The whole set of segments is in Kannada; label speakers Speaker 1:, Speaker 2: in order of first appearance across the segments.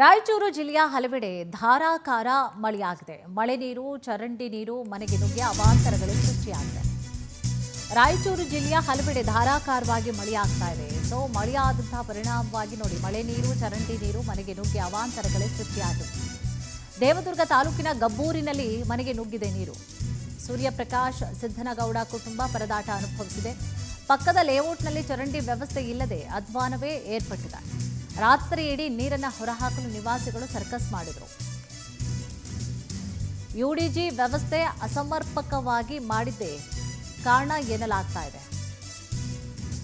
Speaker 1: ರಾಯಚೂರು ಜಿಲ್ಲೆಯ ಹಲವೆಡೆ ಧಾರಾಕಾರ ಮಳೆಯಾಗಿದೆ. ಮಳೆ ನೀರು, ಚರಂಡಿ ನೀರು ಮನೆಗೆ ನುಗ್ಗಿ ಅವಾಂತರಗಳು ಸೃಷ್ಟಿಯಾಗಿದೆ. ರಾಯಚೂರು ಜಿಲ್ಲೆಯ ಹಲವೆಡೆ ಧಾರಾಕಾರವಾಗಿ ಮಳೆಯಾಗ್ತಾ ಇದೆ. ಮಳೆಯಾದಂತಹ ಪರಿಣಾಮವಾಗಿ ನೋಡಿ, ಮಳೆ ನೀರು, ಚರಂಡಿ ನೀರು ಮನೆಗೆ ನುಗ್ಗಿ ಅವಾಂತರಗಳೇ ಸೃಷ್ಟಿಯಾಗಿದೆ. ದೇವದುರ್ಗ ತಾಲೂಕಿನ ಗಬ್ಬೂರಿನಲ್ಲಿ ಮನೆಗೆ ನುಗ್ಗಿದೆ ನೀರು. ಸೂರ್ಯಪ್ರಕಾಶ್ ಸಿದ್ದನಗೌಡ ಕುಟುಂಬ ಪರದಾಟ ಅನುಭವಿಸಿದೆ. ಪಕ್ಕದ ಲೇಔಟ್ನಲ್ಲಿ ಚರಂಡಿ ವ್ಯವಸ್ಥೆ ಇಲ್ಲದೆ ಅಧ್ವಾನವೇ ಏರ್ಪಟ್ಟಿದೆ. ರಾತ್ರಿ ಇಡೀ ನೀರನ್ನು ಹೊರಹಾಕಲು ನಿವಾಸಿಗಳು ಸರ್ಕಸ್ ಮಾಡಿದರು. ಯುಡಿಜಿ ವ್ಯವಸ್ಥೆ ಅಸಮರ್ಪಕವಾಗಿ ಮಾಡಿದ್ದೇ ಕಾರಣ ಎನ್ನಲಾಗ್ತಾ ಇದೆ.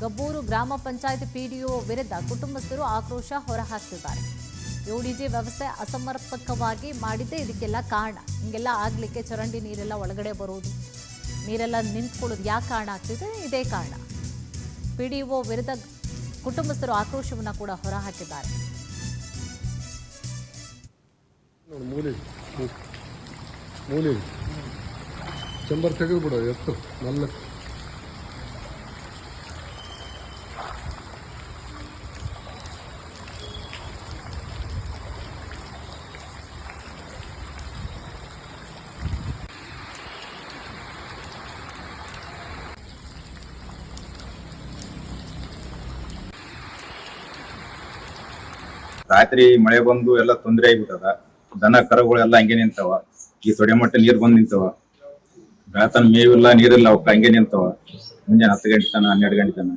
Speaker 1: ಗಬ್ಬೂರು ಗ್ರಾಮ ಪಂಚಾಯತ್ ಪಿಡಿಒ ವಿರುದ್ಧ ಕುಟುಂಬಸ್ಥರು ಆಕ್ರೋಶ ಹೊರಹಾಕ್ತಿದ್ದಾರೆ. ಯುಡಿಜಿ ವ್ಯವಸ್ಥೆ ಅಸಮರ್ಪಕವಾಗಿ ಮಾಡಿದ್ದೇ ಇದಕ್ಕೆಲ್ಲ ಕಾರಣ. ಹಿಂಗೆಲ್ಲ ಆಗ್ಲಿಕ್ಕೆ ಚರಂಡಿ ನೀರೆಲ್ಲ ಒಳಗಡೆ ಬರೋದು, ನೀರೆಲ್ಲ ನಿಂತ್ಕೊಳ್ಳೋದು ಯಾಕೆ ಕಾರಣ ಆಗ್ತಿದೆ? ಇದೇ ಕಾರಣ. ಪಿಡಿಒ ವಿರುದ್ಧ ಕುಟುಂಬಸ್ಥರು ಆಕ್ರೋಶವನ್ನು ಕೂಡ ಹೊರಹಾಕಿದ್ದಾರೆ.
Speaker 2: ಚಂಬರ್ ತೆಗೆದು ಬಿಡೋ ಎತ್ತು ನಲ್ಲ
Speaker 3: ರಾತ್ರಿ ಮಳೆ ಬಂದು ಎಲ್ಲ ತೊಂದರೆ ಆಗಿಬಿಟ್ಟದ. ದನ ಕರುಗಳೆಲ್ಲ ಹಂಗೆ ನಿಂತವ. ಈ ತೊಡೆ ಮಟ್ಟ ನೀರ್ ಬಂದ್ ನಿಂತವ. ಬೆಳತನ ಮೇವಿಲ್ಲ, ನೀರಿಲ್ಲ, ಅವಕ್ಕ ಹಂಗೆ ನಿಂತವ. ಮುಂಜಾನೆ 10 ಗಂಟೆ ತನ 12 ಗಂಟೆ ತನ.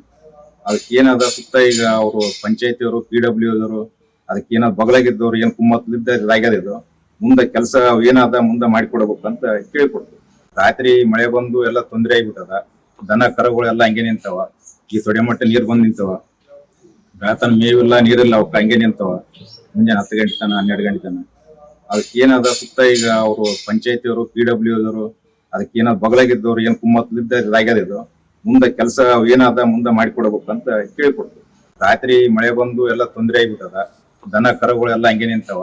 Speaker 3: ಅದಕ್ಕೆ ಏನದ ಸುತ್ತ ಈಗ ಅವರು ಪಂಚಾಯತಿಯವರು, PWದವರು ಅದಕ್ಕೆ ಏನಾದ್ರು ಬಗಲಾಗಿದ್ದವ್ರು ಏನ್ ಕುಮ್ಮತ್ತಲಿದ್ದ ಇದಾಗ್ಯದ. ಇದು ಮುಂದೆ ಕೆಲಸ ಏನಾದ ಮುಂದೆ ಮಾಡಿಕೊಡ್ಬೇಕು ಅಂತ ಕೇಳ್ಕೊಡ್ತು. ರಾತ್ರಿ ಮಳೆ ಬಂದು ಎಲ್ಲ ತೊಂದರೆ ಆಗಿಬಿಟ್ಟದ. ದನ ಕರುಗಳೆಲ್ಲ ಹಂಗೆ ನಿಂತವ. ಈ ತೊಡೆ ಮಟ್ಟ ನೀರ್ ಬಂದ್ ನಿಂತವ. ಬೆಳತನ ಮೇವಿಲ್ಲ, ನೀರಿಲ್ಲ, ಅವಕ್ಕ ಹಂಗೆ ನಿಂತವ. ಮುಂಜಾನೆ 10 ಗಂಟೆ ತನ 12 ಗಂಟೆ ತನ. ಅದಕ್ಕೆ ಏನದ ಸುತ್ತ ಈಗ ಅವರು ಪಂಚಾಯತಿಯವರು, PWದವರು ಅದಕ್ಕೆ ಏನಾದ್ರು ಬಗಲಾಗಿದ್ದವ್ರು ಏನ್ ಕುಮ್ಮತ್ತಲಿದ್ದ ಇದಾಗ್ಯದ. ಇದು ಮುಂದೆ ಕೆಲಸ ಏನಾದ ಮುಂದೆ ಮಾಡಿಕೊಡ್ಬೇಕು ಅಂತ ಕೇಳ್ಕೊಡ್ತು. ರಾತ್ರಿ ಮಳೆ ಬಂದು ಎಲ್ಲ ತೊಂದರೆ ಆಗಿಬಿಟ್ಟದ. ದನ ಕರುಗಳೆಲ್ಲ ಹಂಗೆ ನಿಂತವ.